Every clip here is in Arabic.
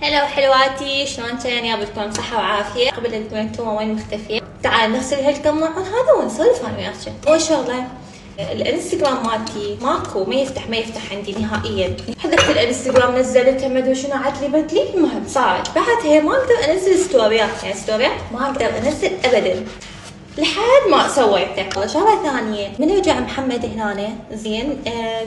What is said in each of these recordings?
هلا وحلواتي، شلون كان؟ يابلكم صحة وعافية. قبل لا تقولون انتم وين مختفية، تعال نغسل هالكم معون هذا ونسولف انا وياك. اول شغلة الانستغرام مالتي ماكو، ما يفتح عندي نهائيا. حذفت الانستغرام، نزلته ما ادري شنو، عاد لي بدلي. المهم صارت بعدها ما اقدر انزل ستوريات، يعني ستوريات ما اقدر انزل ابدا لحد ما سويته. شغله ثانيه، من رجع محمد هنا زين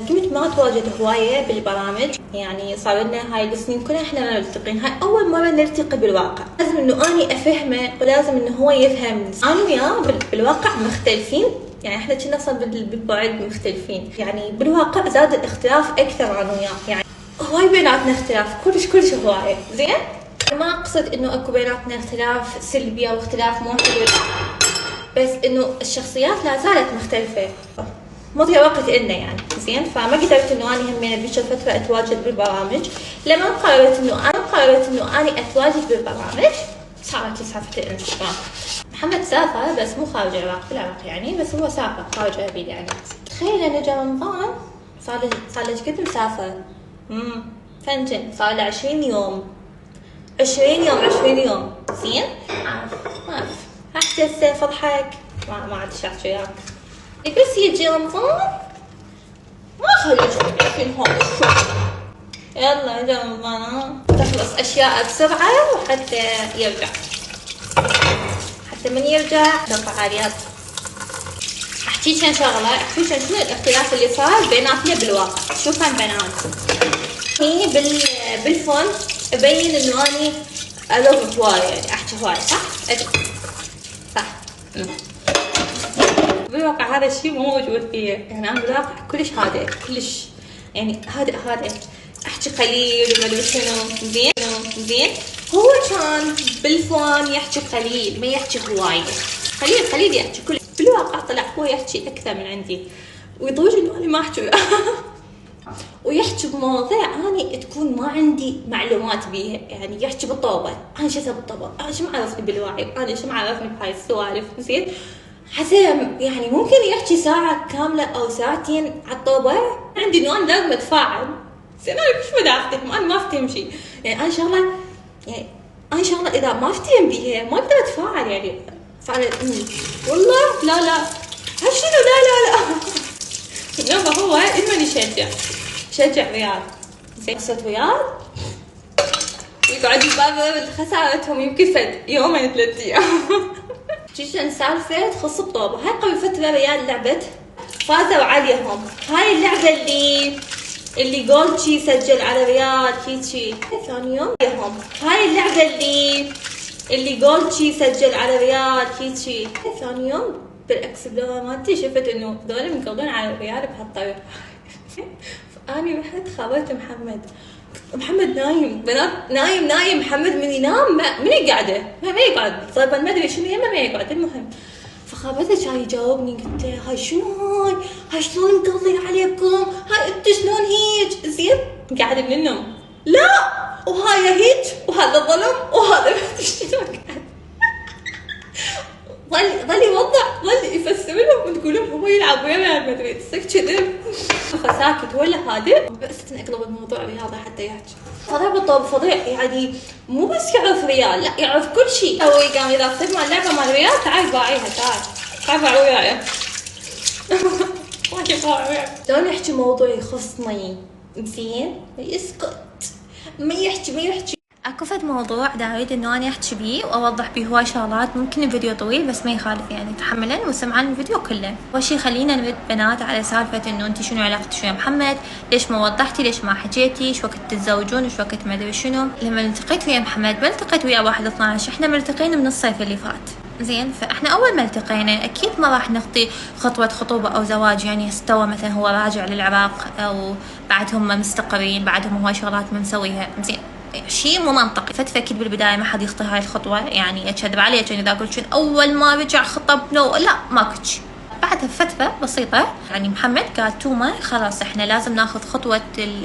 قمت ما اتواجد هوايه بالبرامج، يعني صار لنا هاي السنين كلها احنا ما نلتقين، هاي اول مره نلتقي بالواقع. لازم انه اني افهمه ولازم انه هو يفهمني. انا وياه بالواقع مختلفين، يعني احنا كنا صار بالبعد مختلفين، يعني بالواقع زاد الاختلاف اكثر انا وياه، يعني هواي بيناتنا اختلاف كلش هوايه. زين ما اقصد انه اكو بيناتنا اختلاف سلبي او اختلاف مو حلو، بس انه الشخصيات لا زالت مختلفه، مضي وقت إلنا يعني. زين فما قدرت انه اني همين بيش الفتره اتواجد بالبرامج. لما قررت انه اني اتواجد بالبرامج صارت لي سالفه الانستغرام. محمد سافر بس مو خارج العراق، في العراق يعني، بس هو سافر خارج ابيل يعني. تخيل انه جا رمضان صار له قد مسافر. فنجن صار له 20 يوم 20 يوم. زين ما اعرف احسس اضحك، ما عاد شاف وياك. بس يجي رمضان ما خلي في هون الشغل. يلا يجي رمضان تخلص اشياء بسرعه وحتى يرجع، حتى من يرجع فعاليات. احكي كان شغله، احكي كان شنو الاختلاف اللي صار بيناتنا بالواقع. شوف عن بنات هي بالفون ابين انه اني الغ هوايه، يعني احكي هوايه صح؟ صح. بالواقع هذا الشيء مو موجود فيه، يعني انا بالواقع كلش هادئ، كلش يعني هادئ احكي قليل وما ادري شنو. زين هو كان بالفون يحكي قليل، ما يحكي هوايه، قليل يحكي. كل بالواقع طلع هو يحكي اكثر من عندي، ويضوج انه انا ما احكي وياه ويحكي بمواضيع اني تكون ما عندي معلومات بيها، يعني يحكي بالطوبه. انا شو بالطوبه؟ انا شو معرفني بالوعي؟ انا شو معرفني بهاي السوالف؟ زين حتى يعني ممكن يحكي ساعة كاملة أو ساعتين على الطوبة. عندي إنه أنا لازم أتفاعل. زين أنا مش بدي أفتهم، أنا ما أفتهم شيء، يعني أنا شغلة إذا ما أفتهم بيها ما أقدر أتفاعل، يعني فعلا والله لا هالشنو لا نوبة. هو إنه يشجع رياض. زين قصة رياض يقعد يبرر خسارتهم يمكن فد يومين 3 أيام. جيشن سالفة تخص بطوبة. هاي قبل فترة ريال لعبت فازوا عليهم. هاي اللعبة اللي جولتشي سجل على ريال هيجي. ثاني يوم هم هاي اللعبة اللي جولتشي سجل على ريال هيجي. ثاني يوم بالاكسبلور مالتي شفت انه ذول مقضون على ريال بهالطريقة. فاني رحت خابرت محمد نايم، بنات نايم. محمد من ينام من يقعده ما يقعد، طيب ما ادري شنو يمه ما يقعد. المهم فخابرته كان يجاوبني، قلت له هاي شنو هاي شلون مقضي عليكم؟ هاي انت شلون هيك؟ زين قاعد من النوم لا وهاي هيك وهذا ظلم وهذا شنو ظل يوضح، ظل يفسر لهم وتقول لهم هو يلعب ويا ريال مدريد كذب. فساكت ولا هادئ، بس اقلب الموضوع رياضه حتى يحكي. فضيع بالطوب فظيع، يعني مو بس يعرف ريال، لا يعرف كل شيء. هو قام اذا صرت مع اللعبه مال ريال تعال باعيها، تعال باع وياي. لو نحكي موضوع يخصني زين ما يحكي اكو فد موضوع دا اريد انه اني احكي بيه واوضح بيه هواي شغلات. ممكن الفيديو طويل بس ما يخالف، يعني تحملن وسمعان الفيديو كله. اول شي خلينا نرد بنات على سالفه انه انت شنو علاقتك ويا محمد، ليش ما وضحتي، ليش ما حكيتي، شو وقت تتزوجون، شو وقت ما ادري شنو. لما التقيت ويا محمد ما التقيت ويا 1/12، احنا ملتقينا من الصيف اللي فات. زين فاحنا اول ما التقينا اكيد ما راح نخطي خطوه خطوبه او زواج، يعني استوى مثلا هو راجع للعراق او بعد هم مستقرين، بعدهم هواي شغلات ما مسويها. زين شيء مو منطقي. فاكيد بالبدايه ما حد يخطي هاي الخطوه، يعني اكذب عليه كان اذا قلت اول ما رجع خطب لا ما كنت. بعدها فتره بسيطه يعني محمد قال توما خلاص احنا لازم ناخذ خطوه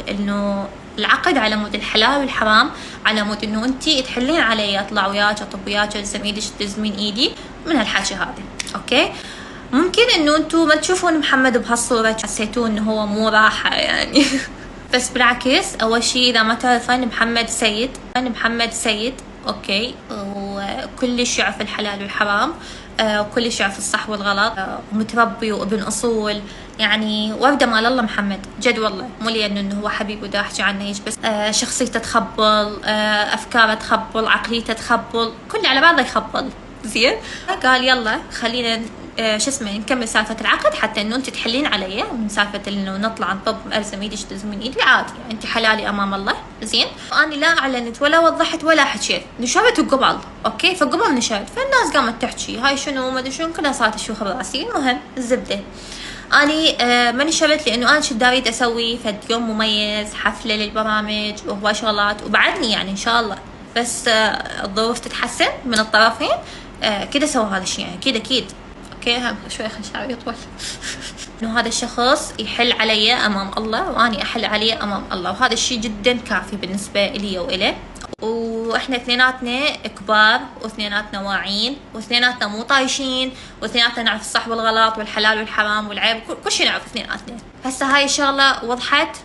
انه العقد على مود الحلال والحرام، على مود انه انتي تحلين علي اطلع وياك اطب وياك الزم ايدك تلزمين ايدي من هالحكي هذا. اوكي ممكن انه انتو ما تشوفون محمد بهالصوره حسيتون انه هو مو راحه يعني بس بالعكس اول شيء اذا ما تعرفين محمد سيد اوكي، وكلش يعرف الحلال والحرام، وكلش يعرف الصح والغلط، ومتربي وابن اصول، يعني وردة مال الله محمد جد والله، مو لانه هو حبيب ودا احكي عنه هيك بس. شخصيته تخبل، افكاره تخبل، عقليته تخبل، كله على بعضه يخبل. زين قال يلا خلينا شو اسمه نكمل سالفه العقد حتى انه انت تحلين علي من سالفه انه نطلع نطب ارزم ايدك تلزمين ايدي، عادي يعني انت حلالي امام الله. زين انا لا اعلنت ولا وضحت ولا حكيت، نشرت وقبل اوكي، فقبل نشرت فالناس قامت تحكي هاي شنو ما ادري شنو، كلها صارت تشوف براسي. المهم الزبده اني ماني شرت لانه انا شد اريد اسوي فد يوم مميز، حفله للبرامج وهواي شغلات، وبعدني يعني ان شاء الله بس الظروف تتحسن من الطرفين كده سووا هذا الشيء، يعني اكيد اوكي. شوي خلي شعري يطول. انه هذا الشخص يحل علي امام الله واني احل عليه امام الله، وهذا الشيء جدا كافي بالنسبه لي وإله. واحنا اثنيناتنا كبار، واثنيناتنا واعيين، واثنيناتنا مو طايشين، واثنيناتنا نعرف الصح والغلط والحلال والحرام والعيب، كل شيء نعرف اثنيناتنا. هسه هاي الشغله وضحت.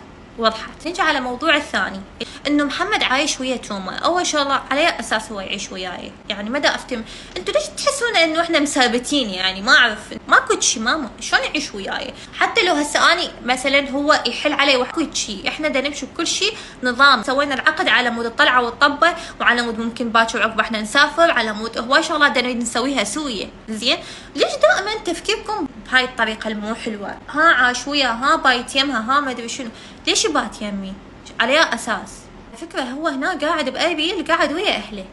نجي على الموضوع الثاني، انه محمد عايش ويا توما. اول شغله على اساس هو يعيش وياي، يعني مدى افتم انتوا ليش تحسون انه احنا مثابتين؟ يعني ما اعرف ماكو شيء، ما شلون يعيش وياي؟ حتى لو هسه اني مثلا هو يحل علي وحكي شيء، احنا بدنا نمشي بكل شيء نظام. سوينا العقد على مود الطلعه والطبه، وعلى مود ممكن باكر عقبه احنا نسافر، على مود هواي شغلات بدنا نريد نسويها سويه. زين ليش دائما تفكيركم بهاي الطريقه المو حلوه؟ ها عاش ويا، ها بايت يمها، ها ما ادري شنو، ليش بات يمي؟ على اساس فكرة هو هنا قاعد بأربيل، قاعد ويا أهله،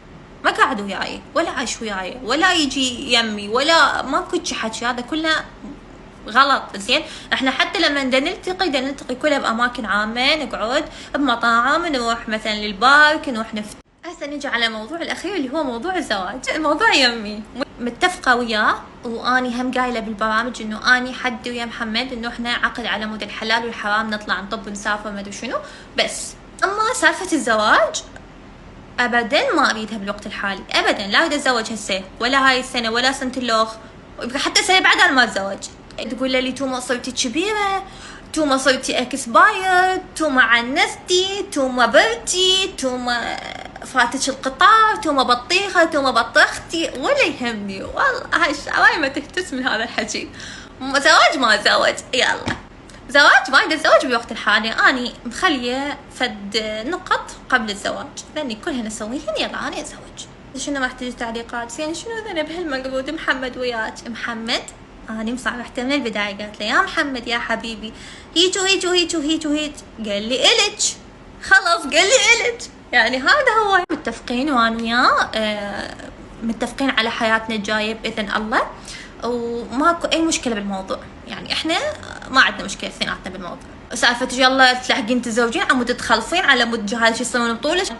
ما قاعد وياي ولا عايش وياي ولا يجي يمي ولا ماكو شي حكي، هذا كله غلط. زين احنا حتى لما نلتقي كلها بأماكن عامة، نقعد بمطاعم، نروح مثلا للبارك، نروح نفطر. هسه نجي على الموضوع الأخير اللي هو موضوع الزواج. الموضوع يمي متفقة وياه، واني هم قايله بالبرامج انه اني حد ويا محمد انه احنا عقد على مود الحلال والحرام، نطلع نطب ونسافر ما ادري شنو بس. اما سالفه الزواج ابدا ما اريدها بالوقت الحالي، ابدا لا اريد اتزوج هسه ولا هاي السنه ولا سنه اللوخ، حتى سنه بعد انا ما اتزوج. تقول لي توما صرتي كبيره، توما صرتي اكسباير، توما عنستي، توما برتي، توما فاتش القطار، توما بطيخه، توما بطختي، ولا يهمني والله. هاي الشعرايه ما تهتس من هذا الحكي. زواج ما اتزوج، يلا زواج ما اريد اتزوج بالوقت الحالي. اني مخليه فد نقط قبل الزواج لاني كلهن اسويهن، يلا اني اتزوج. شنو راح تجي تعليقات يعني شنو ذنب هالمقعود محمد وياك؟ محمد اني مصارحته من البدايه، قالت له يا محمد يا حبيبي هيج وهيج وهيج وهيج وهيج، قال لي الك خلاص، قال لي الك، يعني هذا هو. متفقين وانا وياه متفقين على حياتنا الجايه باذن الله، وماكو اي مشكله بالموضوع، يعني احنا ما عندنا مشكله اثنيناتنا بالموضوع. سالفه يلا تلحقين تتزوجين على مود تخلصين، على مود جهاز شو يصيرون بطولك.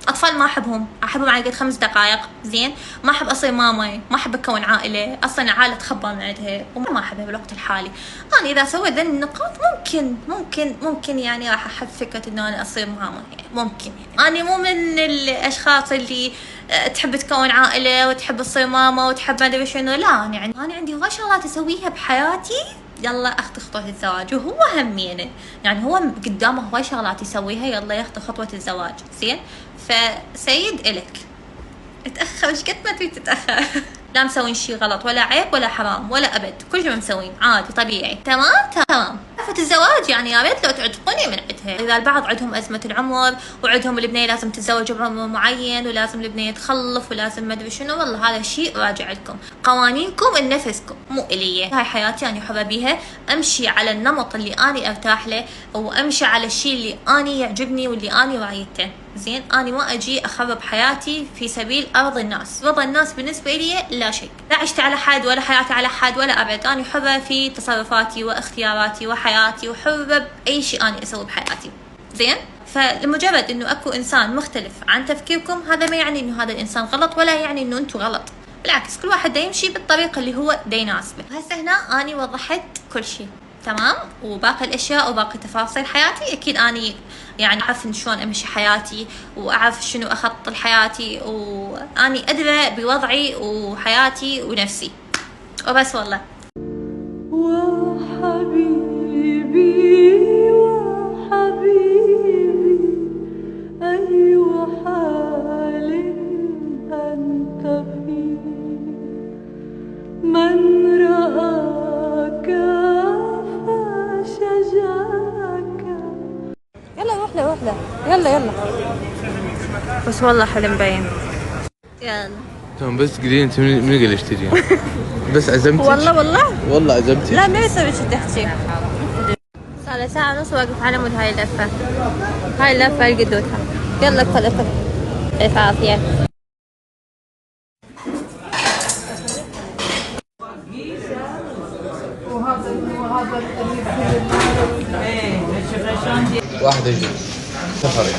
اطفال ما احبهم على قد 5 دقائق. زين ما احب اصير ماما، ما احب اكون عائله، اصلا عائله تخبى من عندها وما احبها بالوقت الحالي. انا اذا سويت ذن النقاط ممكن يعني راح احب فكره انه انا اصير ماما، يعني ممكن. يعني انا مو من الاشخاص اللي تحب تكون عائله وتحب تصير ماما وتحب ما ادري شنو، لا يعني انا عندي هواي شغلات اسويها بحياتي، يلا اخذ خطوه الزواج. وهو همينه يعني هو قدامه هواي شغلات يسويها، يلا ياخذ خطوه الزواج. زين فسيد الك اتاخر ايش قد ما تريد تتاخر. لا مسوين شيء غلط ولا عيب ولا حرام ولا ابد، كل شيء مسوين عادي طبيعي. تمام سالفه الزواج يعني يا ريت لو تعتقوني من عندها. اذا البعض عندهم ازمه العمر، وعندهم البنيه لازم تتزوج بعمر معين، ولازم البنيه تخلف، ولازم ما ادري شنو، والله هذا الشيء راجع لكم، قوانينكم لنفسكم مو الي. هاي حياتي انا حره بيها، امشي على النمط اللي اني ارتاح له، وامشي على الشيء اللي اني يعجبني واللي اني رايته. زين اني ما اجي اخرب حياتي في سبيل ارض الناس. رضا الناس بالنسبه لي لا شيء، لا عشت على حد ولا حياتي على حد ولا ابد. اني حره في تصرفاتي واختياراتي وحياتي، وحره باي شيء اني اسوي بحياتي. زين فلمجرد انه اكو انسان مختلف عن تفكيركم، هذا ما يعني انه هذا الانسان غلط، ولا يعني انه انتم غلط، بالعكس كل واحد دا يمشي بالطريقه اللي هو دا يناسبه. هسه هنا اني وضحت كل شيء تمام، وباقي الاشياء وباقي تفاصيل حياتي اكيد اني يعني اعرف شلون امشي حياتي، واعرف شنو اخطط لحياتي، واني ادرى بوضعي وحياتي ونفسي وبس. والله وحبيبي وحبيبي يلا يلا. بس والله حلو مبين. يلا تمام بس قولي انت من قال اشتري؟ بس عزمتك؟ والله عزمتك. لا ما يسوي شي تحكي. صار له ساعة ونص واقف على مود هاي اللفة. هاي اللفة القدوتها. يلا ادخل ادخل. ألف عافية. واحد يجي سفري.